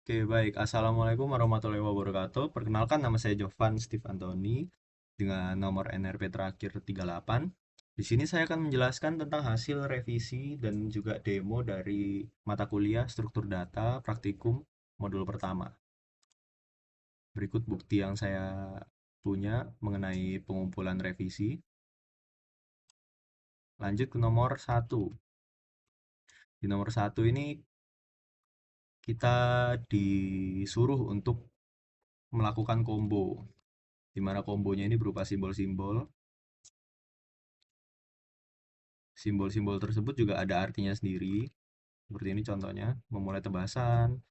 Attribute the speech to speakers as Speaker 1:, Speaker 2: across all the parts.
Speaker 1: Oke, baik. Assalamualaikum warahmatullahi wabarakatuh. Perkenalkan, nama saya Jovan Steve Anthony dengan nomor NRP terakhir 38. Di sini saya akan menjelaskan tentang hasil revisi dan juga demo dari mata kuliah struktur data praktikum modul pertama. Berikut bukti yang saya punya mengenai pengumpulan revisi. Lanjut ke nomor satu. Di nomor satu ini kita disuruh untuk melakukan combo, di mana kombonya ini berupa simbol-simbol. Simbol-simbol tersebut juga ada artinya sendiri. Seperti ini contohnya, memulai tebasan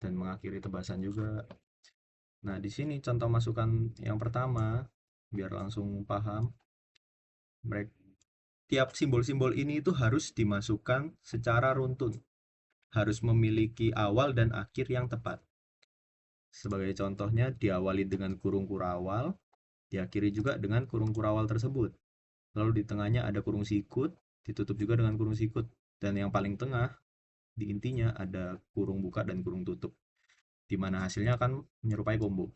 Speaker 1: dan mengakhiri tebasan juga. Nah, di sini contoh masukan yang pertama, biar langsung paham. Mereka, tiap simbol-simbol ini itu harus dimasukkan secara runtun. Harus memiliki awal dan akhir yang tepat. Sebagai contohnya, diawali dengan kurung kurawal, diakhiri juga dengan kurung kurawal tersebut. Lalu di tengahnya ada kurung sikut, ditutup juga dengan kurung sikut. Dan yang paling tengah, di intinya ada kurung buka dan kurung tutup, di mana hasilnya akan menyerupai combo.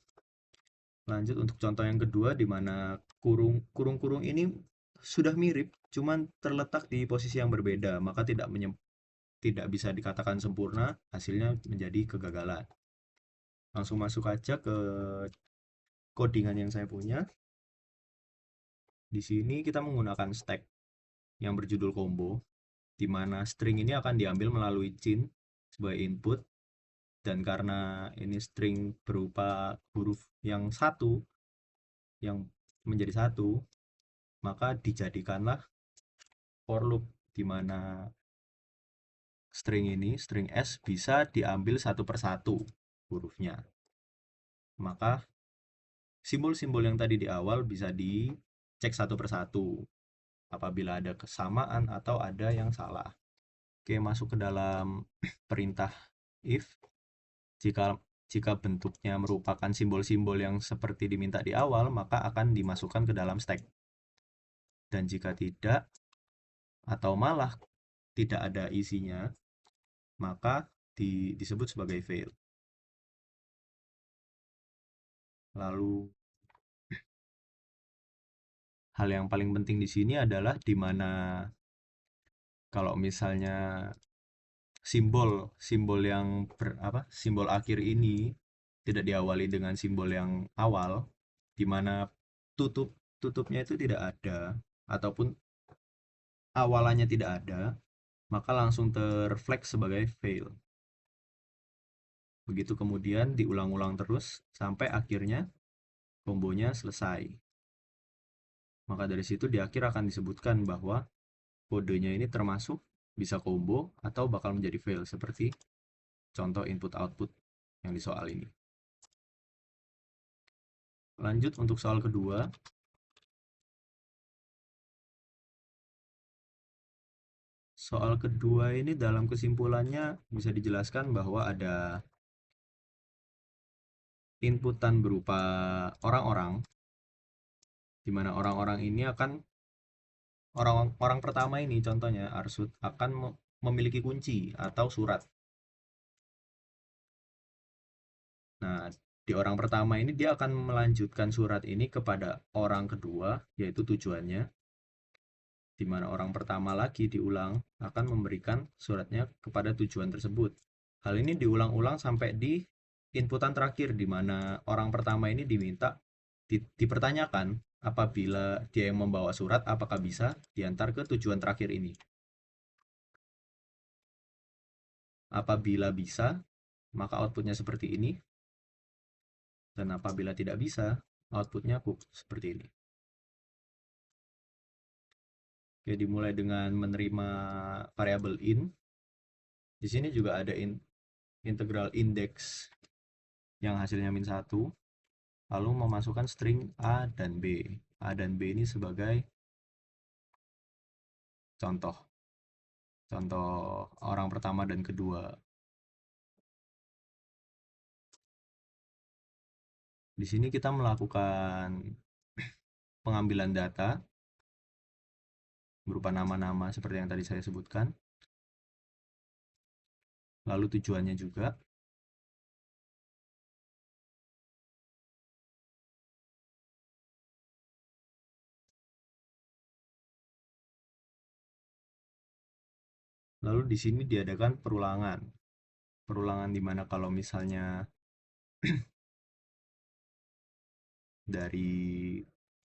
Speaker 1: Lanjut untuk contoh yang kedua, di mana kurung-kurung ini sudah mirip, cuman terletak di posisi yang berbeda, maka tidak bisa dikatakan sempurna, hasilnya menjadi kegagalan. Langsung masuk aja ke codingan yang saya punya. Di sini kita menggunakan stack yang berjudul combo, di mana string ini akan diambil melalui cin sebagai input. Dan karena ini string berupa huruf yang satu, yang menjadi satu, maka dijadikanlah for loop, di mana string S bisa diambil satu persatu hurufnya. Maka simbol-simbol yang tadi di awal bisa dicek satu persatu apabila ada kesamaan atau ada yang salah. Oke, masuk ke dalam perintah if. Jika jika bentuknya merupakan simbol-simbol yang seperti diminta di awal, maka akan dimasukkan ke dalam stack. Dan jika tidak, atau malah tidak ada isinya, maka disebut sebagai fail. Lalu, hal yang paling penting di sini adalah di mana kalau misalnya simbol simbol yang simbol akhir ini tidak diawali dengan simbol yang awal, di mana tutupnya itu tidak ada ataupun awalannya tidak ada, maka langsung terflag sebagai fail. Begitu kemudian diulang-ulang terus sampai akhirnya kombonya selesai. Maka dari situ di akhir akan disebutkan bahwa kodenya ini termasuk bisa combo atau bakal menjadi fail, seperti contoh input-output yang di soal ini. Lanjut untuk soal kedua. Soal kedua ini dalam kesimpulannya bisa dijelaskan bahwa ada inputan berupa orang-orang, di mana orang-orang ini akan orang pertama ini contohnya Arsut akan memiliki kunci atau surat. Nah, di orang pertama ini dia akan melanjutkan surat ini kepada orang kedua, yaitu tujuannya, di mana orang pertama lagi diulang akan memberikan suratnya kepada tujuan tersebut. Hal ini diulang-ulang sampai di inputan terakhir, di mana orang pertama ini dipertanyakan apabila dia yang membawa surat apakah bisa diantar ke tujuan terakhir ini. Apabila bisa, maka outputnya seperti ini. Dan apabila tidak bisa, outputnya seperti ini. Oke, dimulai dengan menerima variabel in. Di sini juga ada integral index yang hasilnya min 1. Lalu memasukkan string A dan B. A dan B ini sebagai contoh. Contoh orang pertama dan kedua. Di sini kita melakukan pengambilan data berupa nama-nama seperti yang tadi saya sebutkan. Lalu tujuannya juga. Lalu di sini diadakan perulangan. Perulangan di mana kalau misalnya dari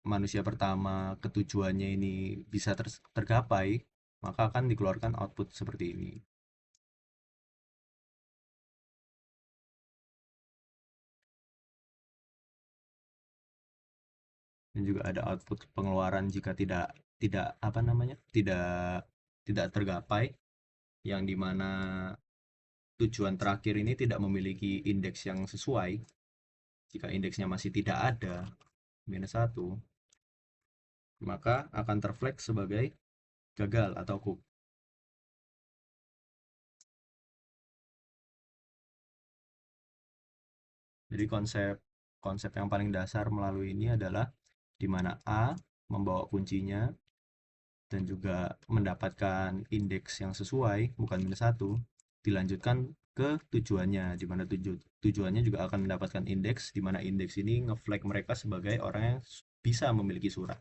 Speaker 1: manusia pertama ke tujuannya ini bisa tergapai, maka akan dikeluarkan output seperti ini. Dan juga ada output pengeluaran jika tidak tidak apa namanya tidak tergapai, yang dimana tujuan terakhir ini tidak memiliki indeks yang sesuai. Jika indeksnya masih tidak ada, -1, maka akan terflag sebagai gagal atau cook. Jadi konsep konsep yang paling dasar melalui ini adalah di mana A membawa kuncinya dan juga mendapatkan indeks yang sesuai, bukan -1, dilanjutkan ke tujuannya, di mana tujuannya juga akan mendapatkan indeks, di mana indeks ini ngeflag mereka sebagai orang yang bisa memiliki surat.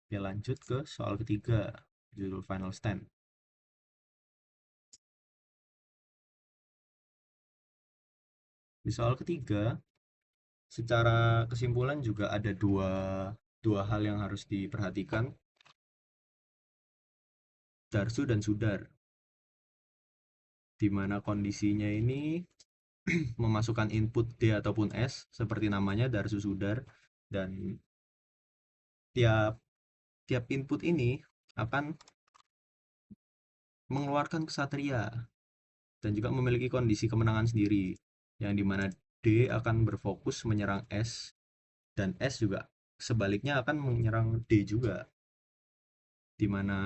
Speaker 1: Oke, lanjut ke soal ketiga, judul final stand. Di soal ketiga, secara kesimpulan juga ada dua hal yang harus diperhatikan, Darsu dan Sudar, di mana kondisinya ini memasukkan input D ataupun S seperti namanya Darsu Sudar, dan tiap tiap input ini akan mengeluarkan kesatria dan juga memiliki kondisi kemenangan sendiri, yang dimana D akan berfokus menyerang S dan S juga sebaliknya akan menyerang D juga, dimana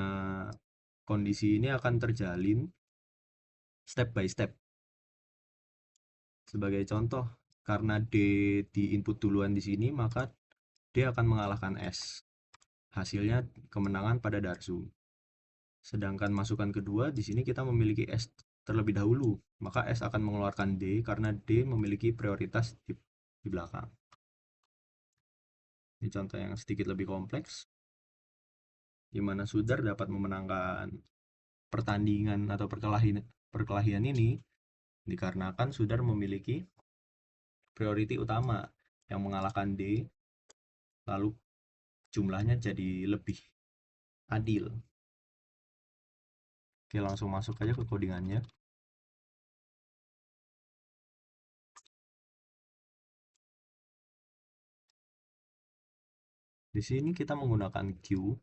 Speaker 1: kondisi ini akan terjalin step by step. Sebagai contoh, karena D di input duluan di sini, maka D akan mengalahkan S. Hasilnya kemenangan pada Darsu. Sedangkan masukan kedua, di sini kita memiliki S terlebih dahulu, maka S akan mengeluarkan D karena D memiliki prioritas di belakang. Ini contoh yang sedikit lebih kompleks, di mana Sudar dapat memenangkan pertandingan atau perkelahian ini dikarenakan Sudar memiliki priority utama yang mengalahkan D, lalu jumlahnya jadi lebih adil. Oke, langsung masuk aja ke codingannya. Di sini kita menggunakan Q,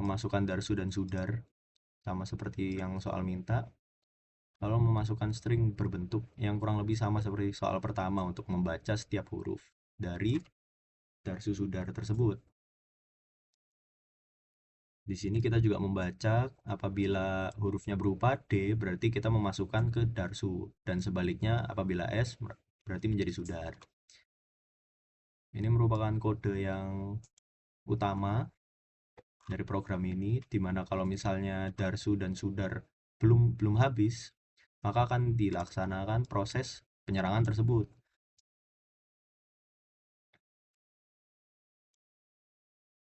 Speaker 1: memasukkan Darsu dan Sudar, sama seperti yang soal minta, lalu memasukkan string berbentuk yang kurang lebih sama seperti soal pertama untuk membaca setiap huruf dari Darsu Sudar tersebut. Di sini kita juga membaca apabila hurufnya berupa D, berarti kita memasukkan ke Darsu, dan sebaliknya apabila S berarti menjadi Sudar. Ini merupakan kode yang utama dari program ini, dimana kalau misalnya Darsu dan Sudar belum habis, maka akan dilaksanakan proses penyerangan tersebut.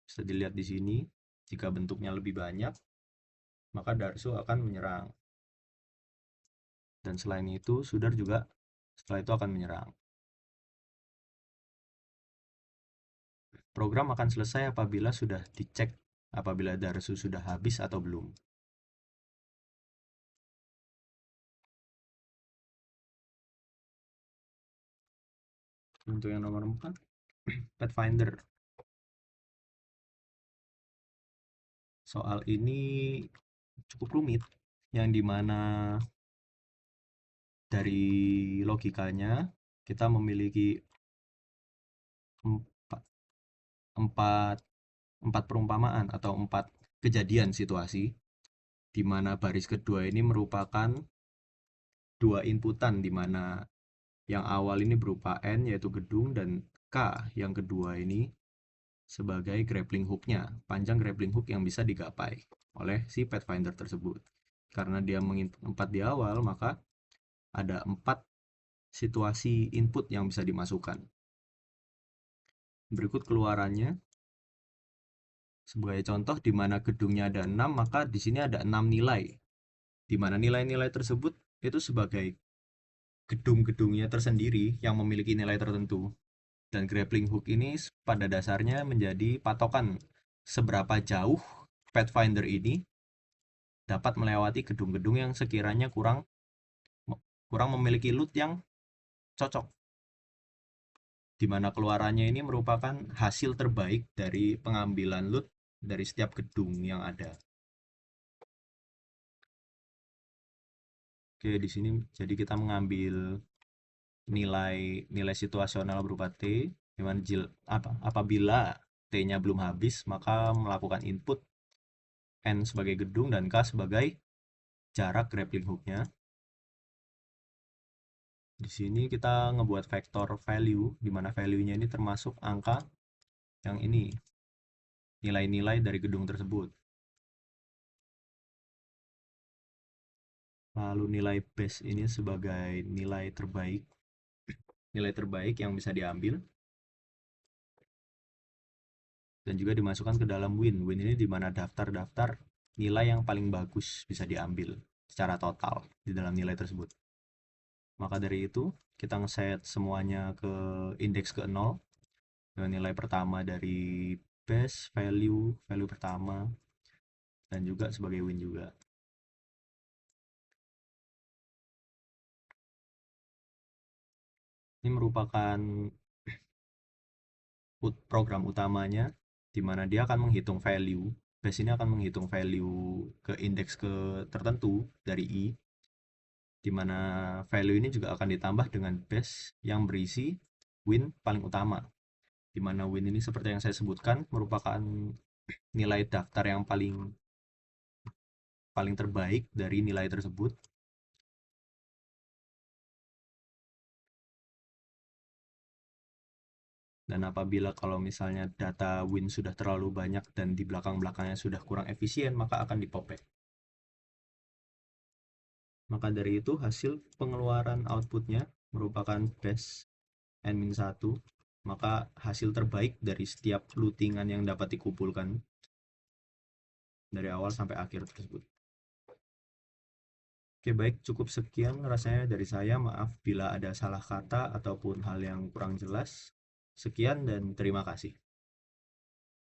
Speaker 1: Bisa dilihat di sini, jika bentuknya lebih banyak, maka Darsu akan menyerang. Dan selain itu, Sudar juga setelah itu akan menyerang. Program akan selesai apabila sudah dicek apabila Darsu sudah habis atau belum. Untuk yang nomor 4, Pathfinder. Soal ini cukup rumit, yang dimana dari logikanya kita memiliki empat, empat, empat perumpamaan atau 4 kejadian situasi, di mana baris kedua ini merupakan dua inputan, di mana yang awal ini berupa N yaitu gedung, dan K yang kedua ini sebagai grappling hooknya, panjang grappling hook yang bisa digapai oleh si Pathfinder tersebut. Karena dia menginput 4 di awal, maka ada 4 situasi input yang bisa dimasukkan. Berikut keluarannya. Sebagai contoh, di mana gedungnya ada 6, maka di sini ada 6 nilai. Di mana nilai-nilai tersebut itu sebagai gedung-gedungnya tersendiri yang memiliki nilai tertentu. Dan grappling hook ini pada dasarnya menjadi patokan seberapa jauh Pathfinder ini dapat melewati gedung-gedung yang sekiranya kurang kurang memiliki loot yang cocok, di mana keluarannya ini merupakan hasil terbaik dari pengambilan loot dari setiap gedung yang ada. Oke, di sini jadi kita mengambil nilai nilai situasional berupa T, di mana apabila T-nya belum habis, maka melakukan input N sebagai gedung dan K sebagai jarak grappling hook-nya. Di sini kita ngebuat vektor value, di mana value-nya ini termasuk angka yang ini, nilai-nilai dari gedung tersebut. Lalu nilai base ini sebagai nilai terbaik yang bisa diambil dan juga dimasukkan ke dalam win. Win ini di mana daftar-daftar nilai yang paling bagus bisa diambil secara total di dalam nilai tersebut. Maka dari itu, kita ngeset semuanya ke indeks ke 0 dengan nilai pertama dari base, value pertama, dan juga sebagai win juga. Ini merupakan program utamanya, di mana dia akan menghitung value. Base ini akan menghitung value ke indeks ke tertentu dari I, di mana value ini juga akan ditambah dengan base yang berisi win paling utama, di mana win ini seperti yang saya sebutkan merupakan nilai daftar yang paling terbaik dari nilai tersebut. Dan apabila kalau misalnya data win sudah terlalu banyak dan di belakang-belakangnya sudah kurang efisien, maka akan dipopek. Maka dari itu hasil pengeluaran outputnya merupakan base n-1, maka hasil terbaik dari setiap lootingan yang dapat dikumpulkan dari awal sampai akhir tersebut. Oke, baik, cukup sekian rasanya dari saya. Maaf bila ada salah kata ataupun hal yang kurang jelas. Sekian dan terima kasih.